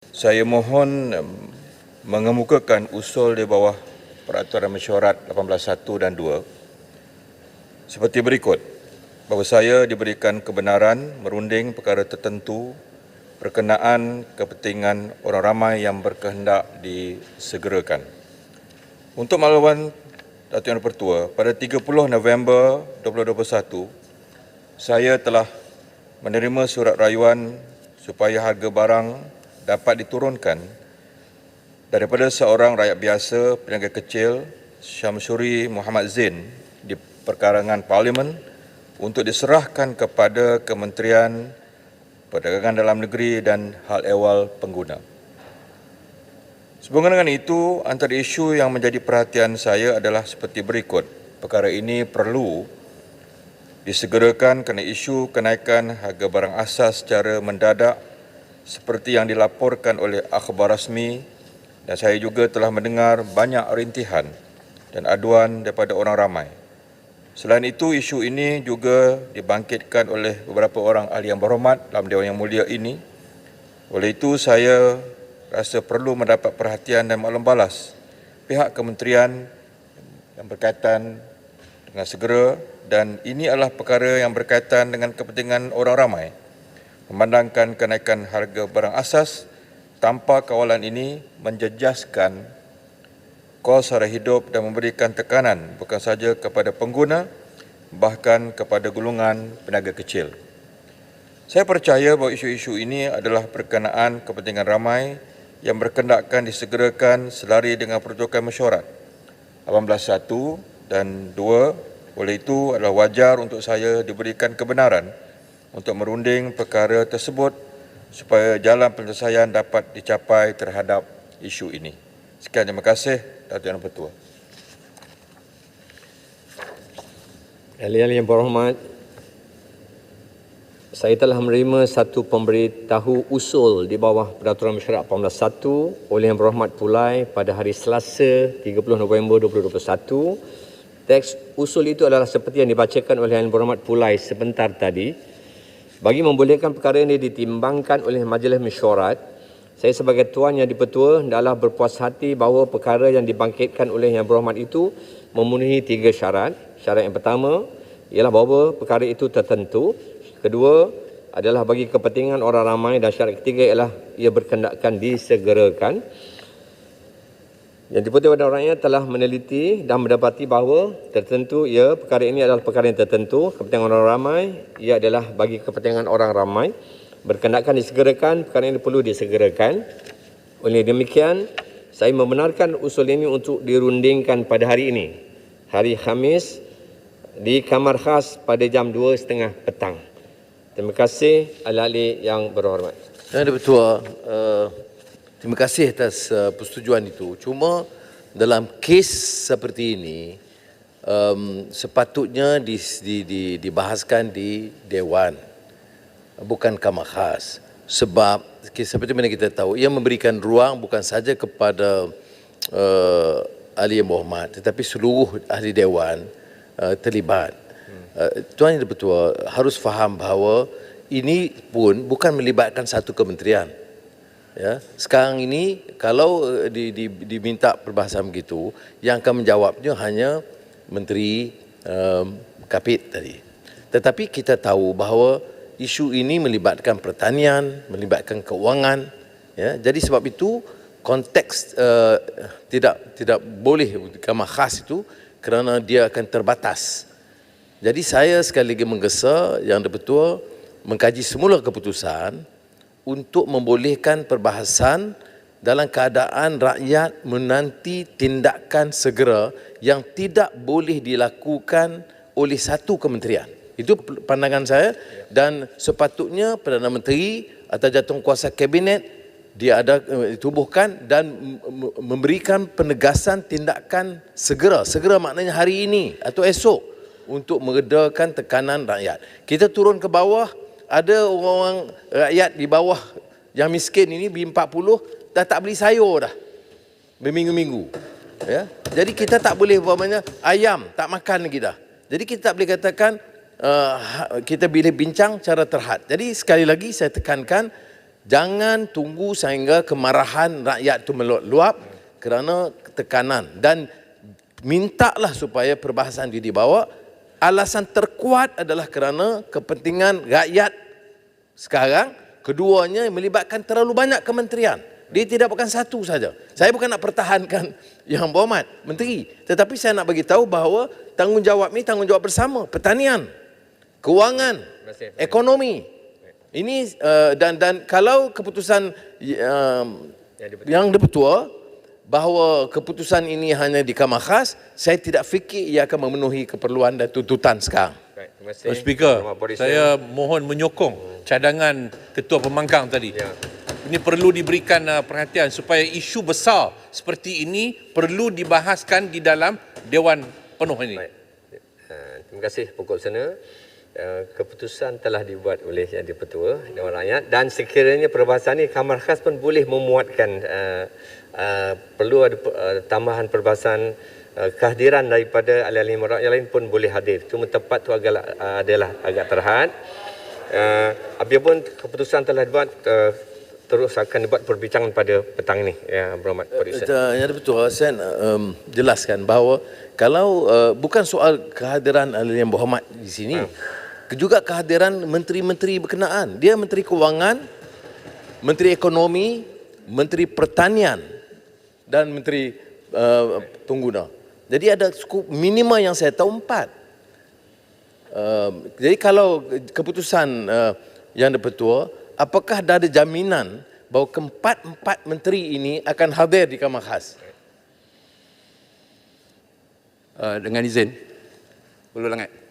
Saya mohon mengemukakan usul di bawah Peraturan Mesyuarat 18(1) dan 2 seperti berikut. Bahawa saya diberikan kebenaran merunding perkara tertentu berkenaan kepentingan orang ramai yang berkehendak disegerakan. Untuk makluman Datuk Yang Dipertua, pada 30 November 2021, saya telah menerima surat rayuan supaya harga barang dapat diturunkan daripada seorang rakyat biasa, peniaga kecil, Syamsuri Muhammad Zain di perkarangan Parlimen untuk diserahkan kepada Kementerian Perdagangan Dalam Negeri dan Hal Ehwal Pengguna. Sehubungan dengan itu, antara isu yang menjadi perhatian saya adalah seperti berikut. Perkara ini perlu disegerakan kerana isu kenaikan harga barang asas secara mendadak seperti yang dilaporkan oleh akhbar rasmi, dan saya juga telah mendengar banyak rintihan dan aduan daripada orang ramai. Selain itu, isu ini juga dibangkitkan oleh beberapa orang ahli yang berhormat dalam Dewan Yang Mulia ini. Oleh itu, saya rasa perlu mendapat perhatian dan maklum balas pihak kementerian yang berkaitan dengan segera, dan ini adalah perkara yang berkaitan dengan kepentingan orang ramai. Memandangkan kenaikan harga barang asas tanpa kawalan ini menjejaskan kos sara hidup dan memberikan tekanan bukan sahaja kepada pengguna, bahkan kepada golongan peniaga kecil. Saya percaya bahawa isu-isu ini adalah berkenaan kepentingan ramai yang berkendakkan disegerakan selari dengan peruntukan mesyuarat 18(1) dan 2. Oleh itu adalah wajar untuk saya diberikan kebenaran untuk merunding perkara tersebut supaya jalan penyelesaian dapat dicapai terhadap isu ini. Sekian, terima kasih, Datuk Yang Dipertua. Ahli-ahli yang berhormat, saya telah menerima satu pemberitahu usul di bawah Peraturan Mesyuarat 18(1) oleh Yang Berhormat Pulai pada hari Selasa 30 November 2021. Teks usul itu adalah seperti yang dibacakan oleh Yang Berhormat Pulai sebentar tadi. Bagi membolehkan perkara ini ditimbangkan oleh Majlis Mesyuarat, saya sebagai Tuan Yang Dipertua adalah berpuas hati bahawa perkara yang dibangkitkan oleh Yang Berhormat itu memenuhi 3 syarat. Syarat yang pertama ialah bahawa perkara itu tertentu. Kedua adalah bagi kepentingan orang ramai, dan syarat ketiga ialah ia berkendakkan disegerakan. Yang Dipertua dan Rakyat telah meneliti dan mendapati bahawa tertentu perkara ini adalah perkara yang tertentu, kepentingan orang ramai, ia adalah bagi kepentingan orang ramai, berkendakkan disegerakan, perkara ini perlu disegerakan. Oleh demikian, saya membenarkan usul ini untuk dirundingkan pada hari ini, hari Khamis, di Kamar Khas pada jam 2.30 petang. Terima kasih ahli-ahli yang berhormat. Yang Dipertua, terima kasih atas persetujuan itu. Cuma dalam kes seperti ini, sepatutnya dibahaskan di Dewan, bukan Kamar Khas. Sebab seperti mana kita tahu, ia memberikan ruang bukan sahaja kepada ahli yang berhormat, tetapi seluruh ahli Dewan terlibat. Tuan Yang Dipertua harus faham bahawa ini pun bukan melibatkan satu kementerian. Ya, sekarang ini kalau diminta perbahasan begitu, yang akan menjawabnya hanya Menteri Kapit tadi. Tetapi kita tahu bahawa isu ini melibatkan pertanian, melibatkan keuangan. Ya, jadi sebab itu konteks tidak boleh Kamar Khas itu kerana dia akan terbatas. Jadi saya sekali lagi menggesa Yang Dipertua mengkaji semula keputusan untuk membolehkan perbahasan dalam keadaan rakyat menanti tindakan segera yang tidak boleh dilakukan oleh satu kementerian. Itu pandangan saya, dan sepatutnya Perdana Menteri atau Jawatankuasa Kabinet dia ada ditubuhkan dan memberikan penegasan tindakan segera. Segera maknanya hari ini atau esok, untuk meredakan tekanan rakyat. Kita turun ke bawah, ada orang rakyat di bawah yang miskin ini B40 dah tak beli sayur dah berminggu-minggu. Ya, jadi kita tak boleh umpamanya ayam tak makan lagi dah. Jadi kita tak boleh katakan kita boleh bincang cara terhad. Jadi sekali lagi saya tekankan, Jangan tunggu sehingga kemarahan rakyat itu meluap kerana tekanan, dan mintalah supaya perbahasan itu dibawa. Alasan terkuat adalah kerana kepentingan rakyat sekarang. Keduanya melibatkan terlalu banyak kementerian. Dia tidak bukan satu saja. Saya bukan nak pertahankan Yang Berhormat Menteri, tetapi saya nak bagi tahu bahawa tanggungjawab ini tanggungjawab bersama. Pertanian, kewangan, ekonomi. Ini dan kalau keputusan yang dipertua bahawa keputusan ini hanya di Kamar Khas, saya tidak fikir ia akan memenuhi keperluan dan tuntutan sekarang. Tuan Speaker, saya mohon menyokong cadangan Ketua Pembangkang tadi. Ya. Ini perlu diberikan perhatian supaya isu besar seperti ini perlu dibahaskan di dalam Dewan Penuh ini. Baik. Terima kasih Pokok Sena. Keputusan telah dibuat oleh Yang di-Pertua Dewan Rakyat, dan sekiranya perbahasan ini Kamar Khas pun boleh memuatkan perlu ada tambahan perbahasan, kehadiran daripada ahli-ahli rakyat yang lain pun boleh hadir. Cuma tempat tu adalah agak terhad. Apabila keputusan telah dibuat, terus akan dibuat perbincangan pada petang ini, Yang Berhormat Produser. Yang betul, saya nak jelaskan bahawa kalau bukan soal kehadiran ahli yang berhormat di sini, juga kehadiran menteri-menteri berkenaan. Dia Menteri Kewangan, Menteri Ekonomi, Menteri Pertanian dan Menteri Pengguna. Jadi ada skup minima yang saya tahu 4. Jadi kalau keputusan yang dipertua, apakah dah ada jaminan bahawa keempat-empat menteri ini akan hadir di Kamar Khas? Dengan izin, Ulu Langat.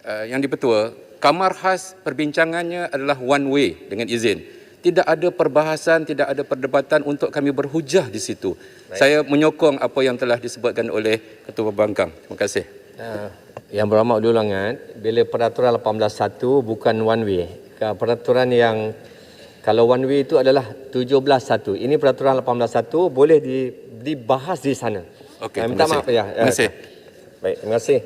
Yang di-Pertua, Kamar Khas perbincangannya adalah one way dengan izin. Tidak ada perbahasan, tidak ada perdebatan untuk kami berhujah di situ. Baik. Saya menyokong apa yang telah disebutkan oleh Ketua Pembangkang. Terima kasih. Yang Berhormat Ulu Langat, bila peraturan 18.1 bukan one way. Peraturan yang kalau one way itu adalah 17.1. Ini peraturan 18.1 boleh dibahas di sana. Okey, minta maaf ya. Terima kasih. Baik, terima kasih.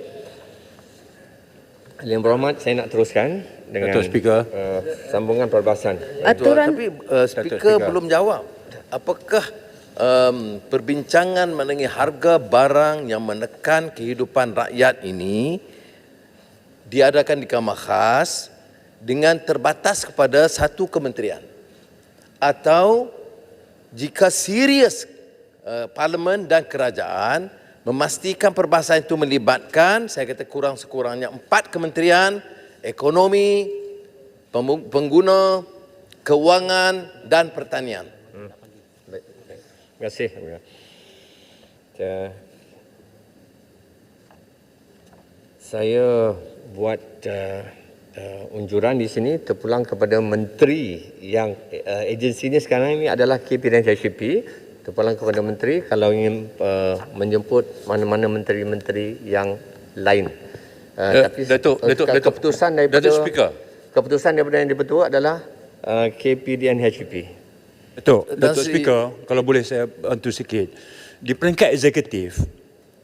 Yang Berhormat, saya nak teruskan dengan Datuk Speaker. Sambungan perbahasan. Aturan, tapi Speaker belum jawab. Apakah perbincangan mengenai harga barang yang menekan kehidupan rakyat ini diadakan di Kamar Khas dengan terbatas kepada satu kementerian, atau jika serius Parlimen dan kerajaan memastikan perbahasan itu melibatkan, saya kata kurang-sekurangnya 4 kementerian: ekonomi, pengguna, kewangan dan pertanian. Baik. Terima kasih. Saya buat unjuran di sini terpulang kepada menteri yang agensi ini sekarang ini adalah KP dan HCP. Terpulang kepada menteri kalau ingin menjemput mana-mana menteri-menteri yang lain. Tapi keputusan daripada Datuk Speaker. Keputusan daripada Yang di-Pertua adalah KP dan HCP. Datuk Speaker, kalau boleh saya bantu sikit. Di peringkat eksekutif,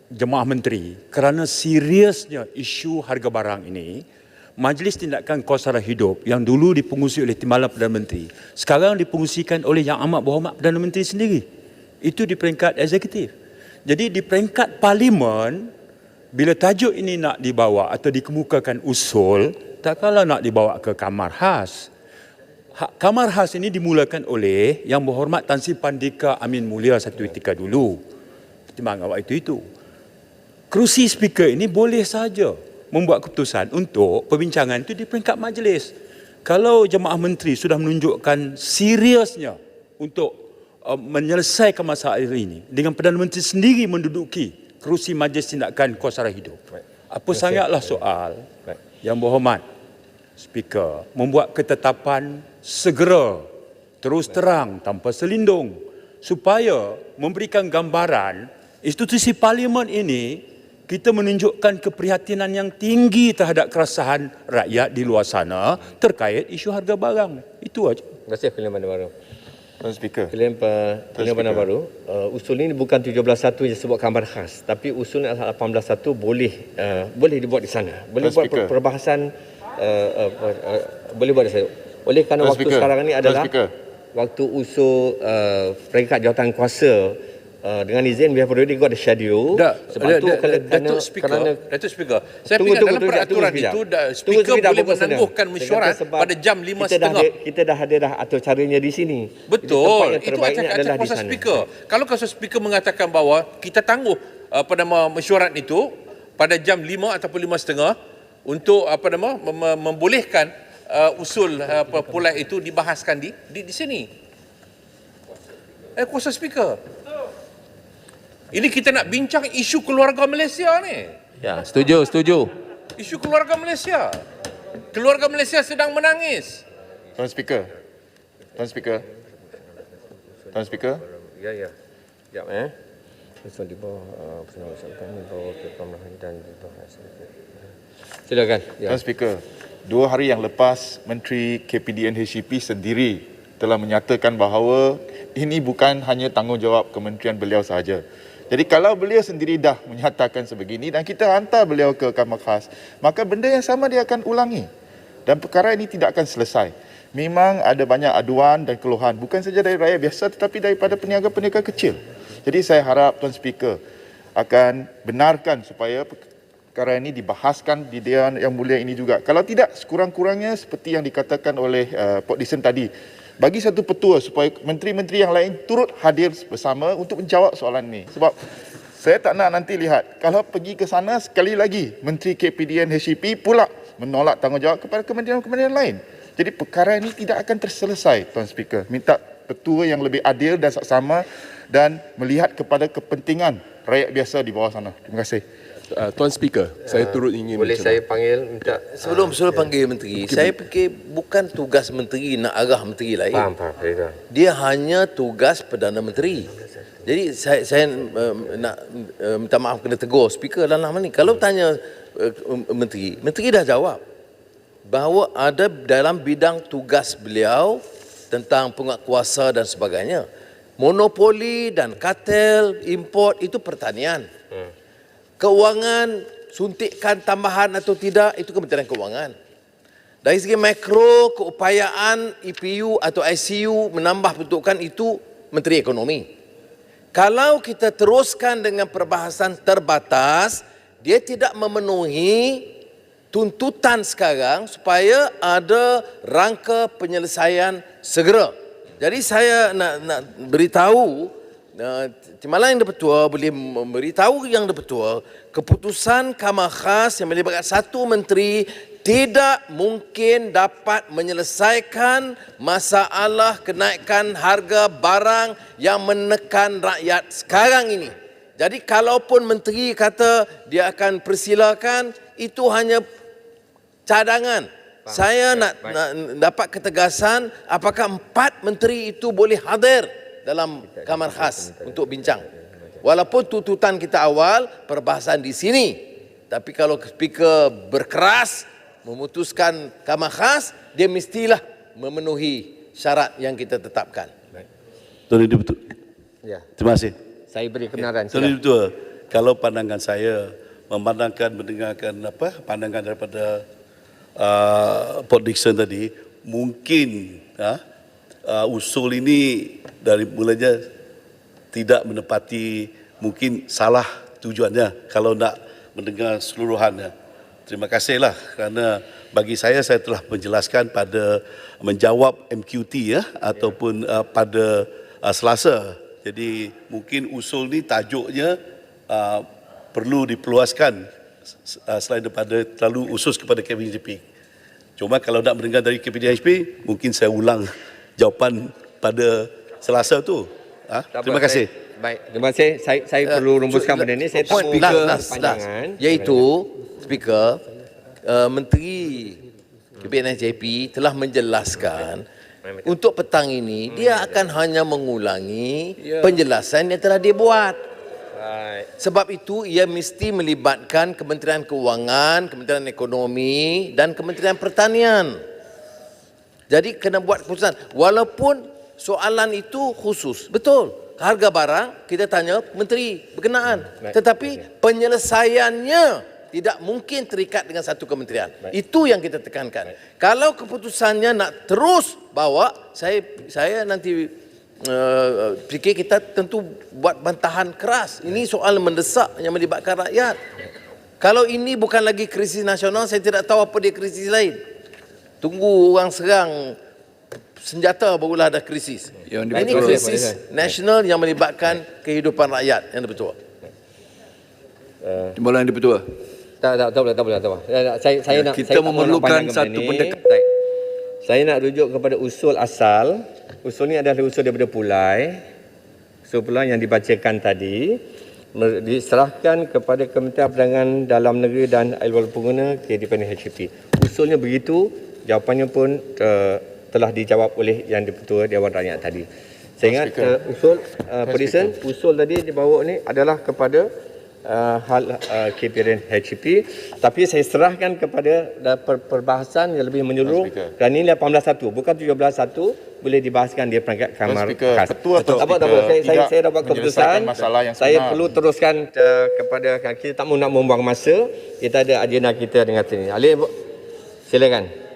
Jemaah Menteri, kerana seriusnya isu harga barang ini, Majlis Tindakan Kos Sara Hidup yang dulu dipengurusi oleh Timbalan Perdana Menteri, sekarang dipengurusikan oleh Yang Amat Berhormat Perdana Menteri sendiri. Itu di peringkat eksekutif. Jadi di peringkat Parlimen, bila tajuk ini nak dibawa atau dikemukakan usul, tak kala nak dibawa ke Kamar Khas. Kamar Khas ini dimulakan oleh Yang Berhormat Tan Sri Pandika Amin Mulia satu ketika dulu. Pertimbangan waktu itu. Kerusi speaker ini boleh saja membuat keputusan untuk perbincangan itu di peringkat majlis. Kalau Jemaah Menteri sudah menunjukkan seriusnya untuk menyelesaikan masalah ini dengan Perdana Menteri sendiri menduduki kerusi Majlis Tindakan Kos Sara Hidup. Apa sangatlah soal Yang Berhormat Speaker membuat ketetapan segera, terus terang, tanpa selindung, supaya memberikan gambaran institusi Parlimen ini kita menunjukkan keprihatinan yang tinggi terhadap keresahan rakyat di luar sana terkait isu harga barang. Itu aja. Terima kasih Pilihan Bandar Baru. Tuan Speaker. Pilihan Bandar Baru, usul ini bukan 17.1 yang sebut Kamar Khas, tapi usul 18.1 boleh dibuat di sana. Boleh buat perbahasan boleh buat di sana. Oleh kerana Tuan waktu Speaker, sekarang ni Tuan adalah Speaker. waktu usul peringkat jawatan kuasa dengan izin we have already got the schedule. Sebab tu Datuk Speaker, saya Tunggu, ingat dalam tunggu, peraturan tunggu itu sekejap. Speaker sekejap, boleh Bapak Sena. menangguhkan mesyuarat Sebab pada jam 5.30. kita dah ada dah atur caranya di sini. Jadi tempat Betul, yang itu terbaiknya acak adalah di kuasa sana. Speaker. Kalau kuasa Speaker mengatakan bahawa kita tangguh pada mesyuarat itu pada jam 5 ataupun 5.30 untuk membolehkan usul pulai itu dibahaskan di sini. Kuasa Speaker. Ini kita nak bincang isu keluarga Malaysia ni. Ya, setuju. Isu keluarga Malaysia. Keluarga Malaysia sedang menangis. Tuan Speaker. Tuan Speaker. Tuan Speaker. Ya. Sekejap Di bawah pengawasan di bawah pemerintahan dan di bawah. Silakan. Ya. Tuan Speaker, 2 hari yang lepas Menteri KPDN HCP sendiri telah menyatakan bahawa ini bukan hanya tanggungjawab kementerian beliau sahaja. Jadi kalau beliau sendiri dah menyatakan sebegini dan kita hantar beliau ke Kamar Khas, maka benda yang sama dia akan ulangi. Dan perkara ini tidak akan selesai. Memang ada banyak aduan dan keluhan, bukan saja dari rakyat biasa tetapi daripada peniaga-peniaga kecil. Jadi saya harap Tuan Speaker akan benarkan supaya perkara ini dibahaskan di Dewan Yang Mulia ini juga. Kalau tidak, sekurang-kurangnya seperti yang dikatakan oleh Port Dickson tadi, bagi satu petua supaya menteri-menteri yang lain turut hadir bersama untuk menjawab soalan ini. Sebab saya tak nak nanti lihat, kalau pergi ke sana sekali lagi, Menteri KPDN HCP pula menolak tanggungjawab kepada kementerian-kementerian lain. Jadi perkara ini tidak akan terselesai, Tuan Speaker. Minta petua yang lebih adil dan saksama dan melihat kepada kepentingan rakyat biasa di bawah sana. Terima kasih. Tuan Speaker, saya turut ingin Boleh saya panggil minta Sebelum panggil menteri, saya fikir bukan tugas menteri nak arah menteri lain. faham. Dia hanya tugas Perdana Menteri. Jadi saya nak minta maaf kena tegur speaker dalam hal ni. Kalau tanya menteri dah jawab bahawa ada dalam bidang tugas beliau tentang penguatkuasa dan sebagainya. Monopoli dan kartel import itu pertanian. Keuangan, suntikan tambahan atau tidak, itu Kementerian Keuangan. Dari segi makro, keupayaan EPU atau ICU menambah peruntukan itu Menteri Ekonomi. Kalau kita teruskan dengan perbahasan terbatas, dia tidak memenuhi tuntutan sekarang supaya ada rangka penyelesaian segera. Jadi saya nak beritahu Timbalan Yang Dipertua boleh memberitahu Yang Dipertua keputusan Kamar Khas yang melibatkan satu menteri tidak mungkin dapat menyelesaikan masalah kenaikan harga barang yang menekan rakyat sekarang ini. Jadi kalaupun menteri kata dia akan persilakan, itu hanya cadangan. Saya nak dapat ketegasan apakah 4 menteri itu boleh hadir dalam Kamar Khas untuk bincang. Walaupun tuntutan kita awal perbahasan di sini, tapi kalau speaker berkeras memutuskan Kamar Khas, dia mestilah memenuhi syarat yang kita tetapkan. Tuan Dipertua. Ya. Terima kasih. Saya beri kebenaran. Tuan Dipertua, kalau pandangan saya mendengarkan pandangan daripada Port Dickson tadi, mungkin usul ini dari mulanya tidak menepati, mungkin salah tujuannya kalau nak mendengar seluruhannya. Terima kasihlah kerana bagi saya telah menjelaskan pada menjawab MQT ataupun pada Selasa. Jadi mungkin usul ni tajuknya perlu dipeluaskan selain daripada terlalu usus kepada KPDHP. Cuma kalau nak mendengar dari KPDHP, mungkin saya ulang jawapan pada Selasa tu. Terima kasih. Baik, terima kasih. Saya perlu rumuskan benda ni. Saya tak mahu panjangan. Iaitu, speaker, Menteri KPDHP telah menjelaskan untuk petang ini dia akan hanya mengulangi penjelasan yang telah dibuat. Sebab itu ia mesti melibatkan Kementerian Keuangan, Kementerian Ekonomi dan Kementerian Pertanian. Jadi kena buat keputusan. Walaupun soalan itu khusus. Betul. Harga barang kita tanya menteri berkenaan. Tetapi penyelesaiannya tidak mungkin terikat dengan satu kementerian. Itu yang kita tekankan. Kalau keputusannya nak terus bawa, saya nanti fikir kita tentu buat bantahan keras. Ini soal mendesak yang melibatkan rakyat. Kalau ini bukan lagi krisis nasional, saya tidak tahu apa dia krisis lain. Tunggu orang serang senjata barulah ada krisis. Ini krisis nasional yang melibatkan kehidupan rakyat yang betul. Timbalan yang betul. Tak boleh. Saya nak kita memerlukan satu pendekatan. Saya nak rujuk kepada usul asal. Usul ni adalah usul daripada Pulai. Usul Pulai yang dibacakan tadi diserahkan kepada Kementerian Perdagangan Dalam Negeri dan Air Pengguna KDPN HCP. Usulnya begitu, jawapannya pun telah dijawab oleh Yang di-Pertua Dewan Rakyat tadi. Saya ingat usul Perisen, usul tadi dibawa ni adalah kepada hal KPRN HCP, tapi saya serahkan kepada perbahasan yang lebih menyeluruh dan ini 18.1 bukan 17.1 boleh dibahaskan di peringkat Kamar Khas. Saya dapat keputusan, saya perlu teruskan kepada kita tak nak membuang masa, kita ada agenda kita dengan sini. Ali, silakan.